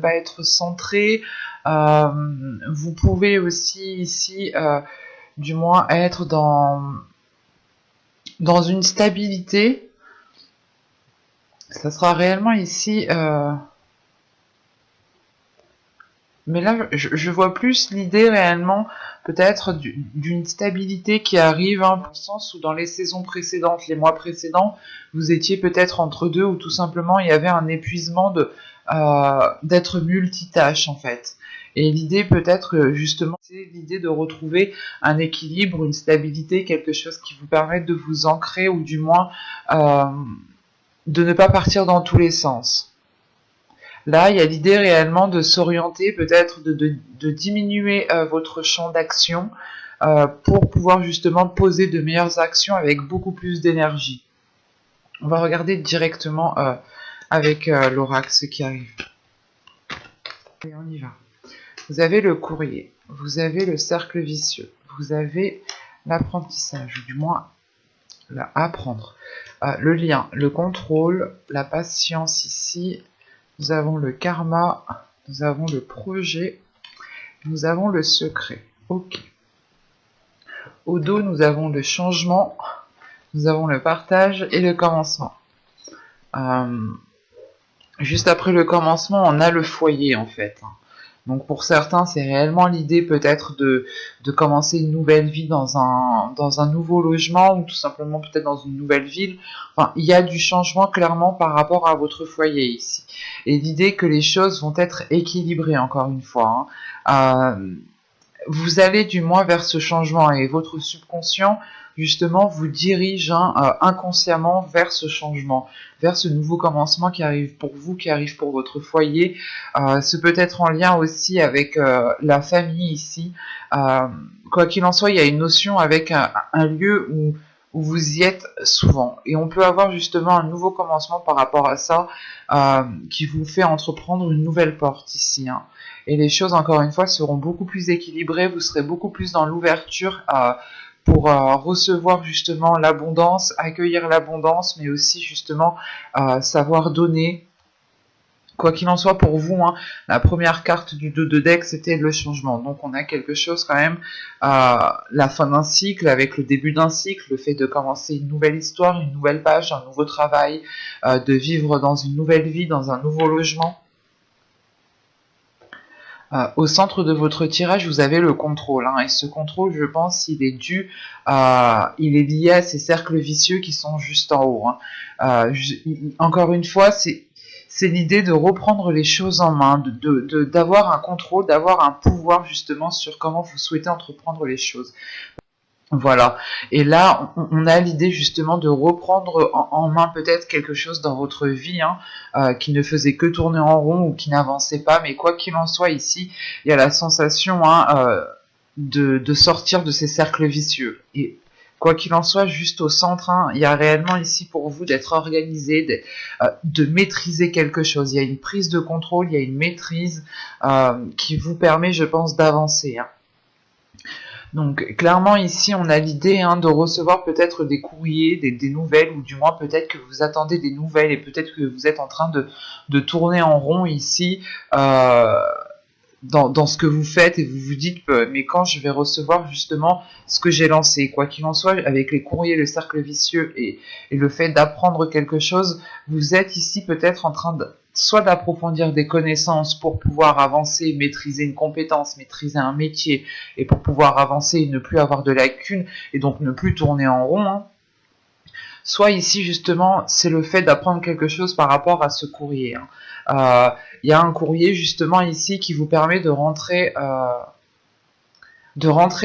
pas être centré. Vous pouvez aussi ici, du moins, être dans une stabilité. Ça sera réellement ici... mais là, je vois plus l'idée réellement peut-être d'une stabilité qui arrive, hein, dans le sens où dans les saisons précédentes, les mois précédents, vous étiez peut-être entre deux, ou tout simplement il y avait un épuisement d'être multitâche en fait. Et l'idée peut-être justement, c'est l'idée de retrouver un équilibre, une stabilité, quelque chose qui vous permette de vous ancrer, ou du moins de ne pas partir dans tous les sens. Là, il y a l'idée réellement de s'orienter, peut-être de diminuer votre champ d'action pour pouvoir justement poser de meilleures actions avec beaucoup plus d'énergie. On va regarder directement avec l'oracle ce qui arrive. Et on y va. Vous avez le courrier, vous avez le cercle vicieux, vous avez l'apprentissage, ou du moins apprendre, le lien, le contrôle, la patience ici. Nous avons le karma, nous avons le projet, nous avons le secret. Ok. Au dos, nous avons le changement, nous avons le partage et le commencement. Juste après le commencement, on a le foyer en fait. Donc pour certains, c'est réellement l'idée peut-être de commencer une nouvelle vie dans un nouveau logement, ou tout simplement peut-être dans une nouvelle ville. Enfin, il y a du changement clairement par rapport à votre foyer ici. Et l'idée que les choses vont être équilibrées encore une fois. Vous allez du moins vers ce changement, et votre subconscient justement vous dirige inconsciemment vers ce changement, vers ce nouveau commencement qui arrive pour vous, qui arrive pour votre foyer. Ce peut être en lien aussi avec la famille ici. Quoi qu'il en soit, il y a une notion avec un lieu où vous y êtes souvent, et on peut avoir justement un nouveau commencement par rapport à ça, qui vous fait entreprendre une nouvelle porte ici. Et les choses, encore une fois, seront beaucoup plus équilibrées, vous serez beaucoup plus dans l'ouverture pour recevoir justement l'abondance, accueillir l'abondance, mais aussi justement savoir donner. Quoi qu'il en soit pour vous, la première carte du 2 de deck, c'était le changement. Donc on a quelque chose quand même, la fin d'un cycle, avec le début d'un cycle, le fait de commencer une nouvelle histoire, une nouvelle page, un nouveau travail, de vivre dans une nouvelle vie, dans un nouveau logement. Au centre de votre tirage, vous avez le contrôle, et ce contrôle, je pense, il est il est lié à ces cercles vicieux qui sont juste en haut. Encore une fois, c'est l'idée de reprendre les choses en main, d'avoir un contrôle, d'avoir un pouvoir justement sur comment vous souhaitez entreprendre les choses. Voilà, et là on a l'idée justement de reprendre en main peut-être quelque chose dans votre vie, qui ne faisait que tourner en rond ou qui n'avançait pas, mais quoi qu'il en soit ici, il y a la sensation de sortir de ces cercles vicieux. Et quoi qu'il en soit, juste au centre, il y a réellement ici pour vous d'être organisé, de maîtriser quelque chose. Il y a une prise de contrôle, il y a une maîtrise qui vous permet, je pense, d'avancer. Donc clairement ici on a l'idée de recevoir peut-être des courriers, des nouvelles, ou du moins peut-être que vous attendez des nouvelles, et peut-être que vous êtes en train de tourner en rond ici dans ce que vous faites, et vous vous dites mais quand je vais recevoir justement ce que j'ai lancé. Quoi qu'il en soit, avec les courriers, le cercle vicieux et le fait d'apprendre quelque chose, vous êtes ici peut-être en train soit d'approfondir des connaissances pour pouvoir avancer, maîtriser une compétence, maîtriser un métier, et pour pouvoir avancer et ne plus avoir de lacunes, et donc ne plus tourner en rond. Soit ici justement c'est le fait d'apprendre quelque chose par rapport à ce courrier. Il y a un courrier justement ici qui vous permet de rentrer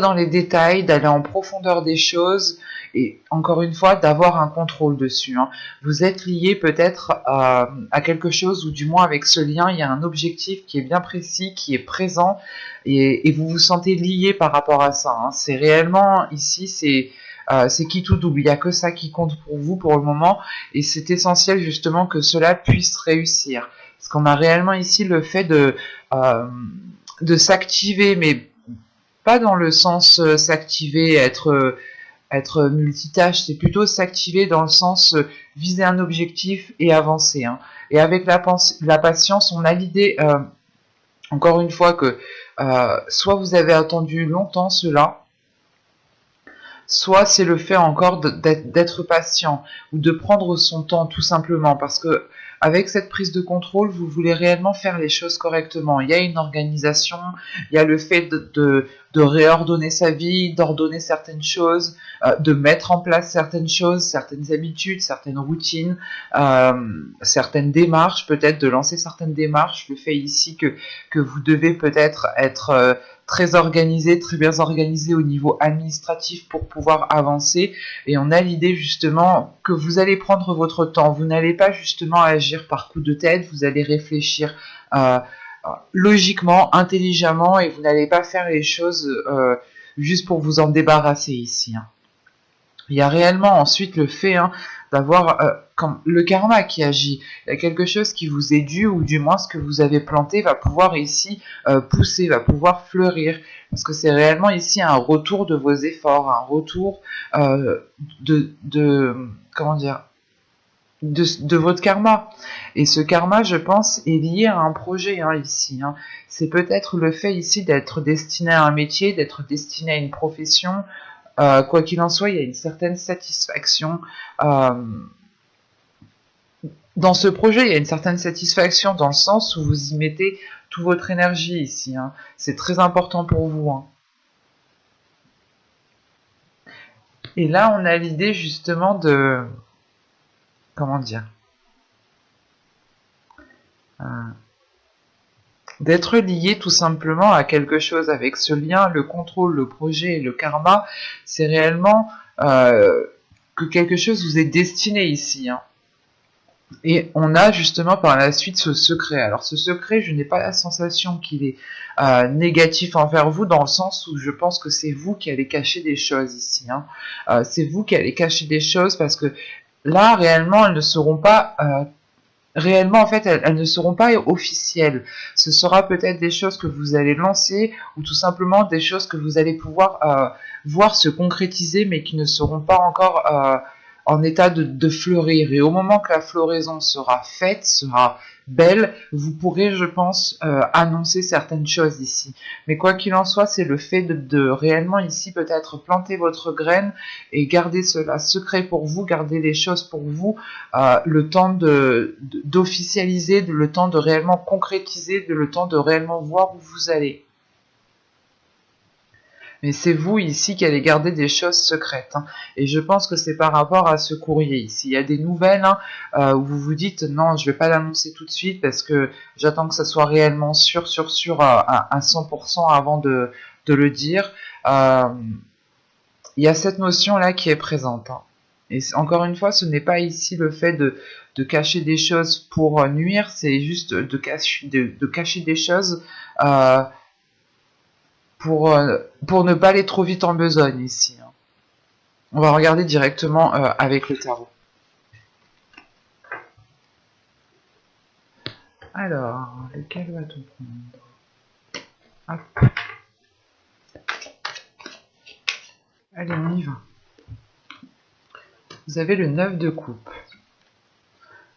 dans les détails, d'aller en profondeur des choses, et encore une fois d'avoir un contrôle dessus. Vous êtes lié peut-être à quelque chose, ou du moins avec ce lien il y a un objectif qui est bien précis, qui est présent, et vous vous sentez lié par rapport à ça. C'est réellement ici, c'est qui tout double, il n'y a que ça qui compte pour vous pour le moment, et c'est essentiel justement que cela puisse réussir. Parce qu'on a réellement ici le fait de s'activer, mais pas dans le sens s'activer, être multitâche, c'est plutôt s'activer dans le sens viser un objectif et avancer. Et avec la patience, on a l'idée Encore une fois que soit vous avez attendu longtemps cela, soit c'est le fait encore d'être patient ou de prendre son temps tout simplement parce que avec cette prise de contrôle, vous voulez réellement faire les choses correctement. Il y a une organisation, il y a le fait de réordonner sa vie, d'ordonner certaines choses, de mettre en place certaines choses, certaines habitudes, certaines routines, certaines démarches, peut-être de lancer certaines démarches. Le fait ici que vous devez peut-être être, très organisé, très bien organisé au niveau administratif pour pouvoir avancer. Et on a l'idée justement que vous allez prendre votre temps. Vous n'allez pas justement agir par coup de tête, vous allez réfléchir euh, logiquement, intelligemment, et vous n'allez pas faire les choses juste pour vous en débarrasser ici. Hein. Il y a réellement ensuite le fait d'avoir le karma qui agit. Il y a quelque chose qui vous est dû, ou du moins ce que vous avez planté va pouvoir ici pousser, va pouvoir fleurir. Parce que c'est réellement ici un retour de vos efforts, un retour comment dire, de votre karma. Et ce karma, je pense, est lié à un projet ici. Hein. C'est peut-être le fait ici d'être destiné à un métier, d'être destiné à une profession. Quoi qu'il en soit, il y a une certaine satisfaction. Dans ce projet, il y a une certaine satisfaction dans le sens où vous y mettez toute votre énergie ici. Hein. C'est très important pour vous. Hein. Et là, on a l'idée justement de... Comment dire d'être lié tout simplement à quelque chose. Avec ce lien, le contrôle, le projet et le karma, c'est réellement que quelque chose vous est destiné ici. Hein. Et on a justement par la suite ce secret. Alors ce secret, je n'ai pas la sensation qu'il est négatif envers vous, dans le sens où je pense que c'est vous qui allez cacher des choses ici. Hein. C'est vous qui allez cacher des choses parce que là, réellement, elles ne seront pas... réellement, en fait, elles ne seront pas officielles. Ce sera peut-être des choses que vous allez lancer ou tout simplement des choses que vous allez pouvoir voir se concrétiser mais qui ne seront pas encore en état de fleurir. Et au moment que la floraison sera faite, sera belle, vous pourrez, je pense, annoncer certaines choses ici. Mais quoi qu'il en soit, c'est le fait de réellement ici peut-être planter votre graine et garder cela secret pour vous, garder les choses pour vous, le temps d'officialiser, le temps de réellement concrétiser, le temps de réellement voir où vous allez. Mais c'est vous ici qui allez garder des choses secrètes. Hein. Et je pense que c'est par rapport à ce courrier ici. Il y a des nouvelles où vous vous dites non, je ne vais pas l'annoncer tout de suite parce que j'attends que ça soit réellement sûr à 100% avant de le dire. Il y a cette notion-là qui est présente. Hein. Et encore une fois, ce n'est pas ici le fait de cacher des choses pour nuire, c'est juste de cacher des choses pour ne pas aller trop vite en besogne ici. Hein. On va regarder directement avec le tarot. Alors, lequel va-t-on prendre? Hop. Allez, on y va. Vous avez le 9 de coupe,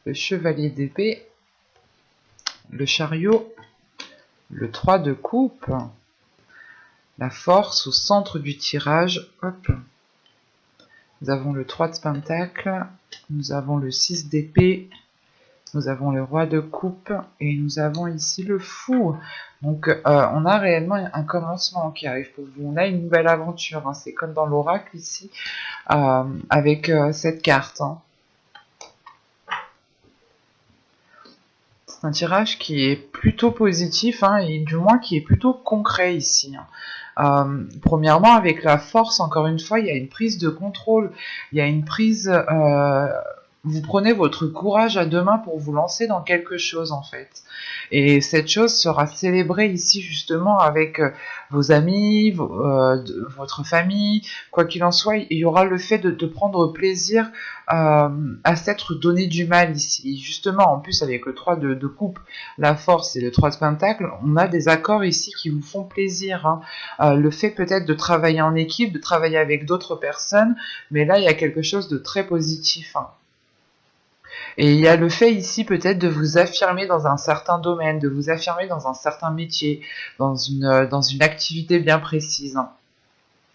le chevalier d'épée, le chariot, le 3 de coupe, la force au centre du tirage. Hop. Nous avons le 3 de pentacle, nous avons le 6 d'épée, nous avons le roi de coupe et nous avons ici le fou. Donc on a réellement un commencement qui arrive pour vous. On a une nouvelle aventure. Hein. C'est comme dans l'oracle ici avec cette carte. Hein. C'est un tirage qui est plutôt positif et du moins qui est plutôt concret ici. Premièrement, avec la force, encore une fois, il y a une prise de contrôle, il y a une prise... vous prenez votre courage à deux mains pour vous lancer dans quelque chose en fait. Et cette chose sera célébrée ici justement avec vos amis, votre famille, quoi qu'il en soit, il y aura le fait de prendre plaisir à s'être donné du mal ici. Justement, en plus avec le 3 de coupe, la force et le 3 de pentacle, on a des accords ici qui vous font plaisir. Hein. Le fait peut-être de travailler en équipe, de travailler avec d'autres personnes, mais là il y a quelque chose de très positif. Hein. Et il y a le fait ici peut-être de vous affirmer dans un certain domaine, de vous affirmer dans un certain métier, dans une activité bien précise, hein.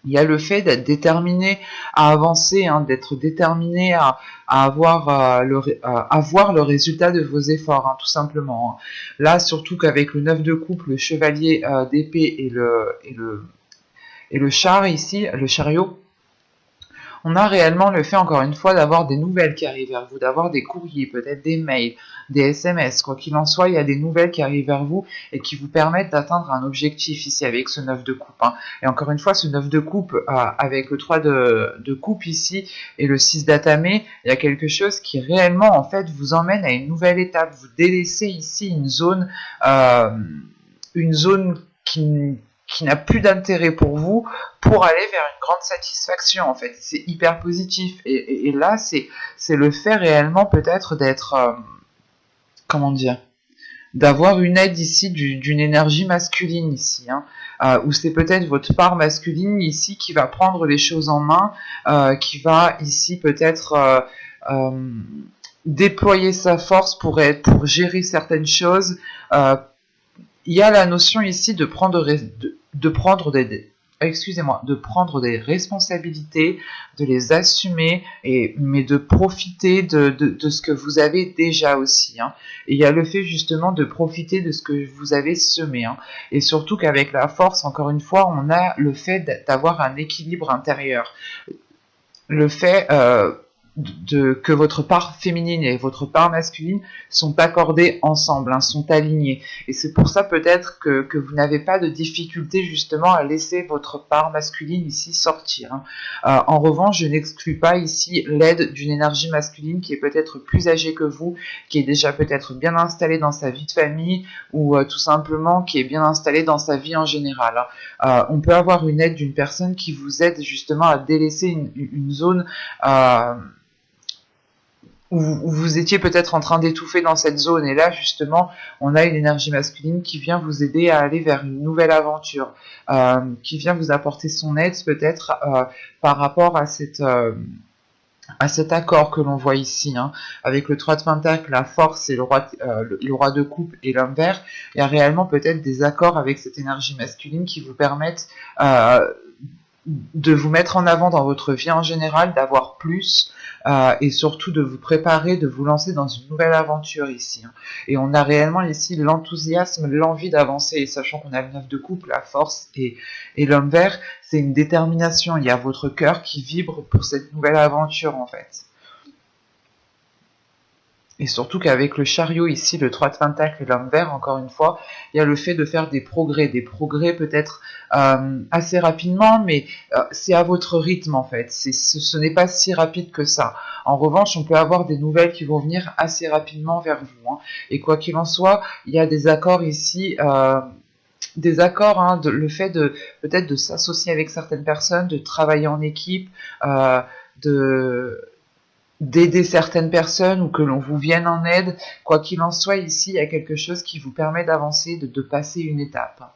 Il y a le fait d'être déterminé à avancer, hein, d'être déterminé à avoir le résultat de vos efforts, hein, tout simplement, hein. Là, surtout qu'avec le 9 de coupe, le chevalier d'épée et le char ici, le chariot, on a réellement le fait, encore une fois, d'avoir des nouvelles qui arrivent vers vous, d'avoir des courriers, peut-être des mails, des SMS. Quoi qu'il en soit, il y a des nouvelles qui arrivent vers vous et qui vous permettent d'atteindre un objectif ici avec ce 9 de coupe, hein. Et encore une fois, ce 9 de coupe avec le 3 de coupe ici et le 6 d'atamé, il y a quelque chose qui réellement, en fait, vous emmène à une nouvelle étape. Vous délaissez ici une zone qui n'a plus d'intérêt pour vous, pour aller vers une grande satisfaction, en fait. C'est hyper positif. Et là, c'est le fait réellement peut-être d'être, comment dire, d'avoir une aide ici d'une énergie masculine ici, hein, où c'est peut-être votre part masculine ici qui va prendre les choses en main, qui va ici peut-être déployer sa force pour gérer certaines choses. Il y a la notion ici de prendre de prendre des responsabilités, de les assumer, mais de profiter de ce que vous avez déjà aussi, hein. Et il y a le fait justement de profiter de ce que vous avez semé, hein. Et surtout qu'avec la force, encore une fois, on a le fait d'avoir un équilibre intérieur. Le fait que votre part féminine et votre part masculine sont accordées ensemble, hein, sont alignées. Et c'est pour ça peut-être que vous n'avez pas de difficulté justement à laisser votre part masculine ici sortir, hein. En revanche, je n'exclus pas ici l'aide d'une énergie masculine qui est peut-être plus âgée que vous, qui est déjà peut-être bien installée dans sa vie de famille ou tout simplement qui est bien installée dans sa vie en général, hein. On peut avoir une aide d'une personne qui vous aide justement à délaisser une zone où vous étiez peut-être en train d'étouffer dans cette zone, et là justement on a une énergie masculine qui vient vous aider à aller vers une nouvelle aventure, qui vient vous apporter son aide peut-être par rapport à cet accord que l'on voit ici, hein, avec le 3 de Pentacle, la force et le roi de coupe et l'homme vert. Il y a réellement peut-être des accords avec cette énergie masculine qui vous permettent de vous mettre en avant dans votre vie en général, d'avoir plus, et surtout de vous préparer, de vous lancer dans une nouvelle aventure ici, hein. Et on a réellement ici l'enthousiasme, l'envie d'avancer, et sachant qu'on a le 9 de coupe, la force et l'homme vert, c'est une détermination, il y a votre cœur qui vibre pour cette nouvelle aventure en fait. Et surtout qu'avec le chariot ici, le 3 de Pentacle et l'homme vert, encore une fois, il y a le fait de faire des progrès peut-être assez rapidement, mais c'est à votre rythme en fait. Ce n'est pas si rapide que ça. En revanche, on peut avoir des nouvelles qui vont venir assez rapidement vers vous, hein. Et quoi qu'il en soit, il y a des accords ici, hein, le fait de peut-être de s'associer avec certaines personnes, de travailler en équipe, d'aider certaines personnes ou que l'on vous vienne en aide. Quoi qu'il en soit, ici, il y a quelque chose qui vous permet d'avancer, de passer une étape.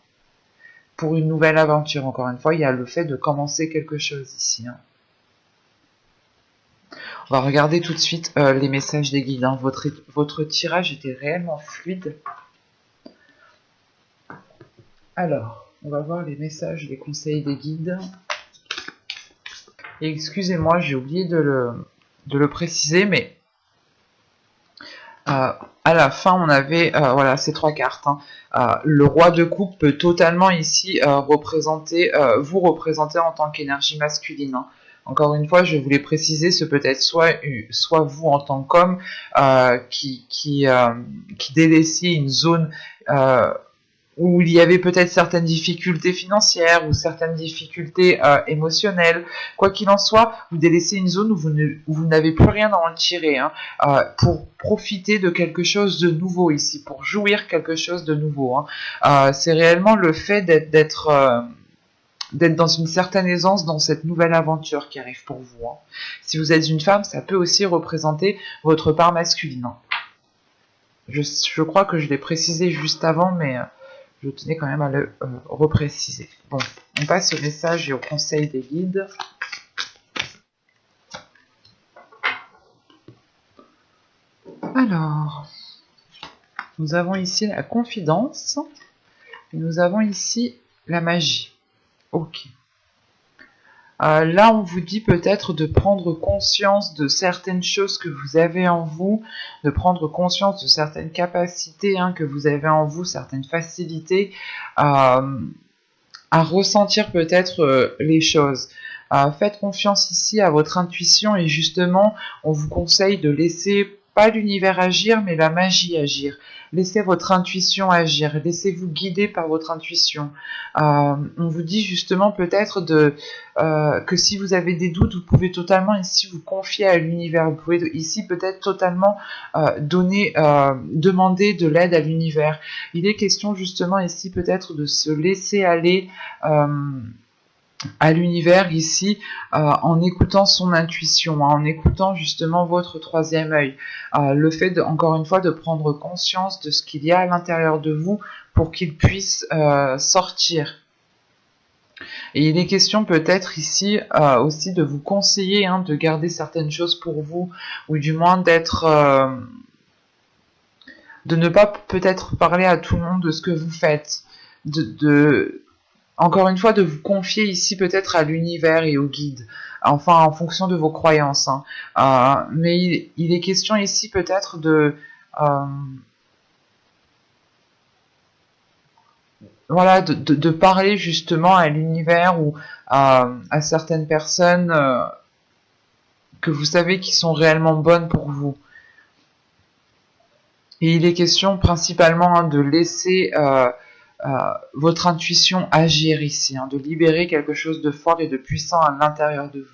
Pour une nouvelle aventure, encore une fois, il y a le fait de commencer quelque chose ici, hein. On va regarder tout de suite les messages des guides, hein. Votre tirage était réellement fluide. Alors, on va voir les messages, les conseils des guides. Et excusez-moi, j'ai oublié de le préciser, mais à la fin, on avait voilà, ces trois cartes, hein. Le roi de coupe peut totalement ici vous représenter en tant qu'énergie masculine, hein. Encore une fois, je voulais préciser, ce peut être soit vous en tant qu'homme qui délaissiez une zone où il y avait peut-être certaines difficultés financières ou certaines difficultés émotionnelles. Quoi qu'il en soit, vous délaissez une zone où vous n'avez plus rien à en tirer, hein, pour profiter de quelque chose de nouveau ici, pour jouir quelque chose de nouveau, hein. C'est réellement le fait d'être dans une certaine aisance dans cette nouvelle aventure qui arrive pour vous, hein. Si vous êtes une femme, ça peut aussi représenter votre part masculine, hein. Je crois que je l'ai précisé juste avant, mais je tenais quand même à le repréciser. Bon, on passe au message et au conseil des guides. Alors, nous avons ici la confidence et nous avons ici la magie. Ok. Là, on vous dit peut-être de prendre conscience de certaines choses que vous avez en vous, de prendre conscience de certaines capacités que vous avez en vous, certaines facilités à ressentir peut-être les choses. Faites confiance ici à votre intuition et justement, on vous conseille de laisser pas l'univers agir, mais la magie agir. Laissez votre intuition agir, laissez-vous guider par votre intuition. On vous dit justement peut-être que si vous avez des doutes, vous pouvez totalement ici vous confier à l'univers. Vous pouvez ici peut-être totalement demander de l'aide à l'univers. Il est question justement ici peut-être de se laisser aller à l'univers ici en écoutant son intuition, en écoutant justement votre troisième œil. Le fait, encore une fois, de prendre conscience de ce qu'il y a à l'intérieur de vous pour qu'il puisse sortir. Et il est question peut-être ici aussi de vous conseiller de garder certaines choses pour vous, ou du moins d'être... de ne pas peut-être parler à tout le monde de ce que vous faites, encore une fois, de vous confier ici peut-être à l'univers et au guide, enfin en fonction de vos croyances. Mais il est question ici peut-être voilà, de parler justement à l'univers ou à certaines personnes que vous savez qui sont réellement bonnes pour vous. Et il est question principalement de laisser votre intuition agir ici, de libérer quelque chose de fort et de puissant à l'intérieur de vous.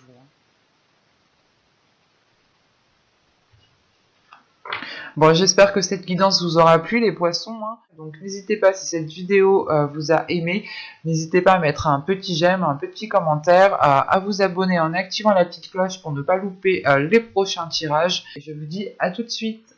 Bon, j'espère que cette guidance vous aura plu, les poissons. Donc n'hésitez pas, si cette vidéo vous a aimé, n'hésitez pas à mettre un petit j'aime, un petit commentaire, à vous abonner en activant la petite cloche pour ne pas louper les prochains tirages. Et je vous dis à tout de suite.